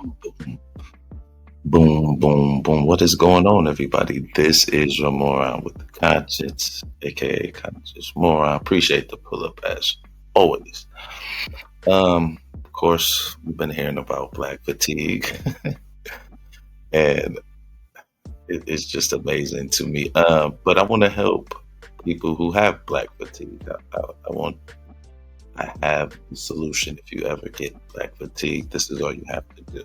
Boom, boom, boom, boom. What is going on, everybody? This is your moron with the conscience, aka conscious moron. Appreciate the pull up as always. Of course, we've been hearing about black fatigue, and it's just amazing to me. But I want to help people who have black fatigue. I have the solution. If you ever get black fatigue, this is all you have to do.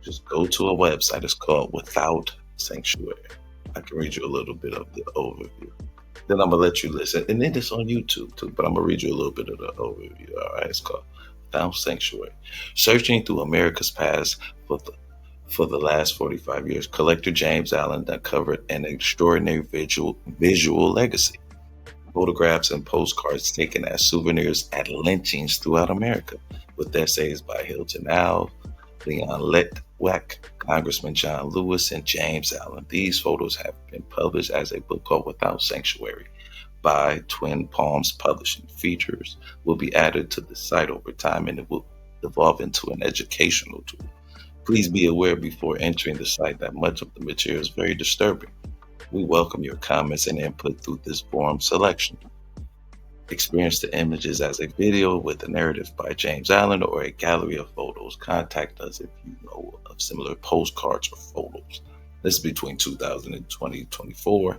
Just go to a website. It's called Without Sanctuary. I can read you a little bit of the overview. Then I'm gonna let you listen, and then it's on YouTube too. But I'm gonna read you a little bit of the overview. All right, it's called Without Sanctuary. Searching through America's past for the last 45 years, collector James Allen uncovered an extraordinary visual legacy. Photographs and postcards taken as souvenirs at lynchings throughout America, with essays by Hilton Alv, Leon Letwack, Congressman John Lewis, and James Allen. These photos have been published as a book called Without Sanctuary by Twin Palms Publishing. Features will be added to the site over time and it will evolve into an educational tool. Please be aware before entering the site that much of the material is very disturbing. We welcome your comments and input through this forum selection. Experience the images as a video with a narrative by James Allen or a gallery of photos. Contact us if you know of similar postcards or photos. This is between 2000 and 2024.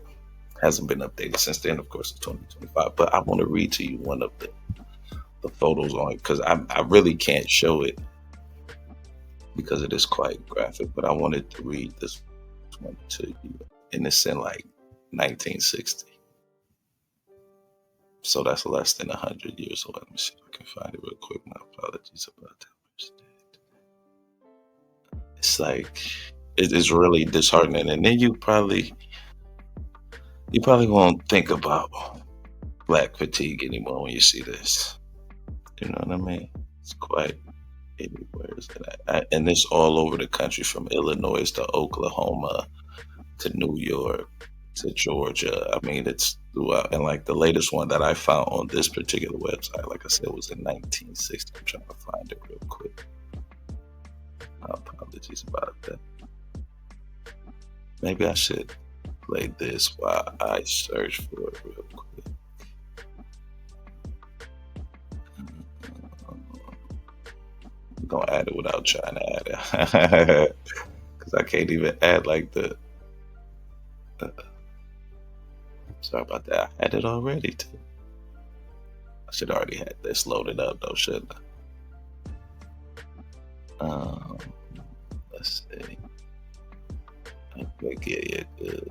Hasn't been updated since then, of course, in 2025. But I want to read to you one of the photos on it because I really can't show it because it is quite graphic. But I wanted to read this one to you. And it's in like 1960. So that's less than 100 years old. Let me see if I can find it real quick. My apologies about that. It's like it is really disheartening, and then you probably won't think about black fatigue anymore when you see this. You know what I mean? It's quite anywhere, and it's all over the country, from Illinois to Oklahoma to New York to Georgia. I mean, it's throughout. And like the latest one that I found on this particular website, like I said, was in 1960. I'm trying to find it real quick. My apologies about that. Maybe I should play this while I search for it real quick. I'm gonna add it without trying to add it. Because I can't even add like the sorry about that. I had it already too. I should already have this loaded up though, shouldn't I? Let's see. Okay, yeah, good.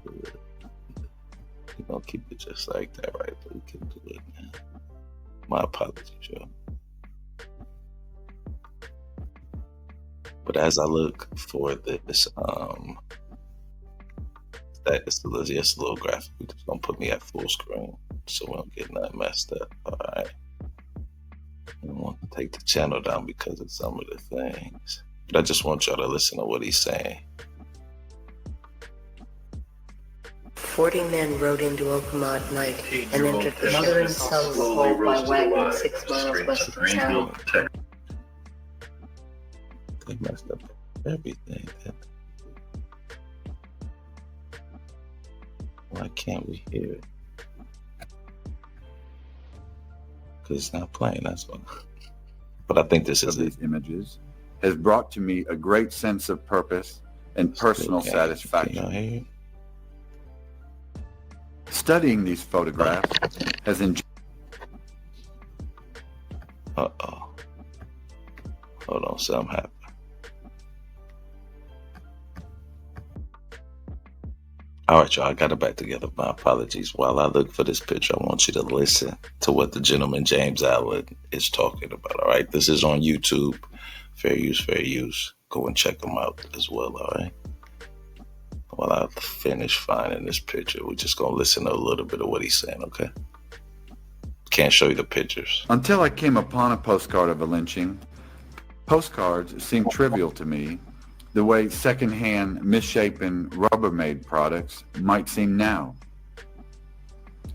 We're gonna keep it just like that, right? But we can do it now. My apologies, y'all. But as I look for this, that is just a little graphic. We're just gonna put me at full screen so we don't get nothing messed up. Alright. I don't want to take the channel down because of some of the things. But I just want y'all to listen to what he's saying. 40 men rode into Oklahoma at night and entered the mother and son's hall by wagon 6 miles west of town. They messed up everything. Why can't we hear it? Because it's not playing, that's why. But I think this is these images has brought to me a great sense of purpose and personal satisfaction. Studying these photographs has Uh-oh. Hold on, something happened. All right, y'all, I got it back together. My apologies. While I look for this picture, I want you to listen to what the gentleman James Allen is talking about. All right, this is on YouTube. Fair use, fair use. Go and check them out as well. All right. While I finish finding this picture, we're just gonna listen to a little bit of what he's saying. Okay. Can't show you the pictures. Until I came upon a postcard of a lynching, postcards seemed trivial to me, the way secondhand, misshapen Rubbermaid products might seem now.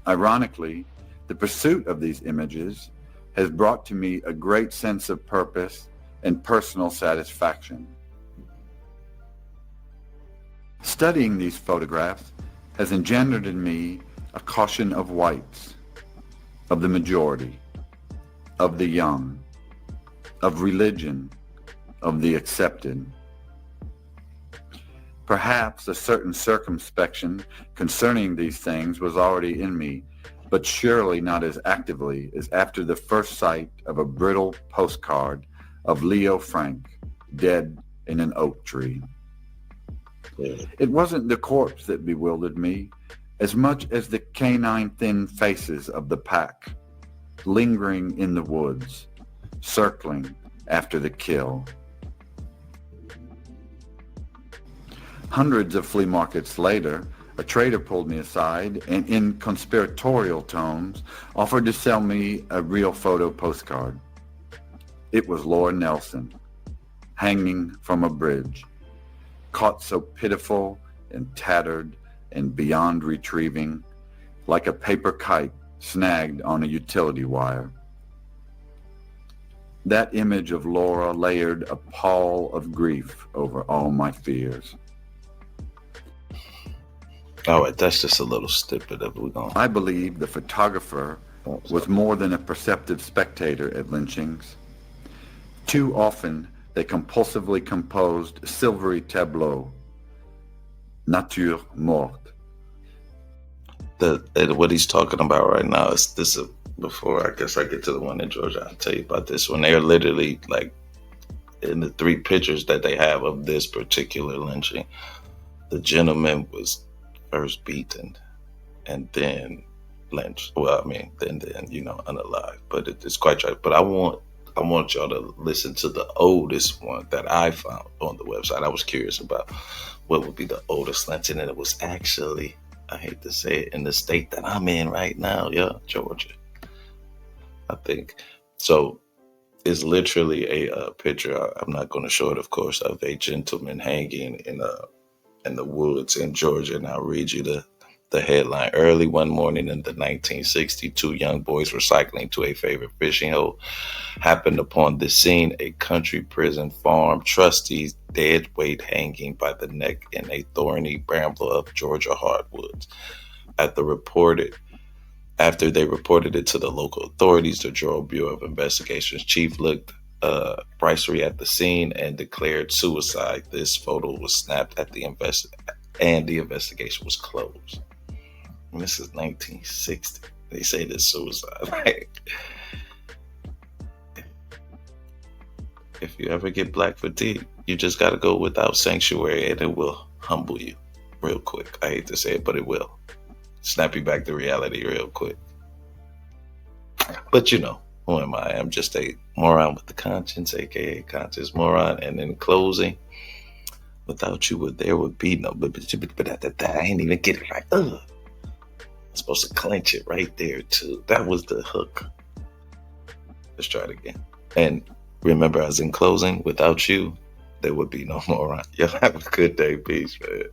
Ironically, the pursuit of these images has brought to me a great sense of purpose and personal satisfaction. Studying these photographs has engendered in me a caution of whites, of the majority, of the young, of religion, of the accepted. Perhaps a certain circumspection concerning these things was already in me, but surely not as actively as after the first sight of a brittle postcard of Leo Frank dead in an oak tree. It wasn't the corpse that bewildered me as much as the canine thin faces of the pack, lingering in the woods, circling after the kill. Hundreds of flea markets later, a trader pulled me aside and in conspiratorial tones offered to sell me a real photo postcard. It was Laura Nelson, hanging from a bridge, caught so pitiful and tattered and beyond retrieving, like a paper kite snagged on a utility wire. That image of Laura layered a pall of grief over all my fears. All right, that's just a little snippet of it. I believe the photographer was more than a perceptive spectator at lynchings. Too often, they compulsively composed silvery tableaux, nature morte. What he's talking about right now is this. Before I guess I get to the one in Georgia, I'll tell you about this one. They're literally like in the 3 pictures that they have of this particular lynching. The gentleman was first beaten and then lynched. Well, I mean, then unalive. But it's quite tragic. But I want y'all to listen to the oldest one that I found on the website. I was curious about what would be the oldest lynching, and it was actually, I hate to say it, in the state that I'm in right now, Georgia. I think so. It's literally a picture. I'm not going to show it, of course, of a gentleman hanging in the woods in Georgia, and I'll read you the headline. Early one morning in the 1960s, 2 young boys were cycling to a favorite fishing hole. Happened upon the scene a country prison farm trustee's dead weight hanging by the neck in a thorny bramble of Georgia hardwoods. After they reported it to the local authorities, the Georgia Bureau of Investigation's chief looked briskly at the scene and declared suicide. This photo was snapped at the investigation was closed. And this is 1960. They say this suicide. If you ever get black fatigue, you just got to go without sanctuary, and it will humble you real quick. I hate to say it, but it will. Snap you back to reality real quick. But who am I? I'm just a moron with the conscience, aka conscious moron. And in closing, without you, there would be no. But I ain't even get it right. I'm supposed to clench it right there too. That was the hook. Let's try it again. And remember, as in closing, without you, there would be no moron. Y'all have a good day. Peace, man.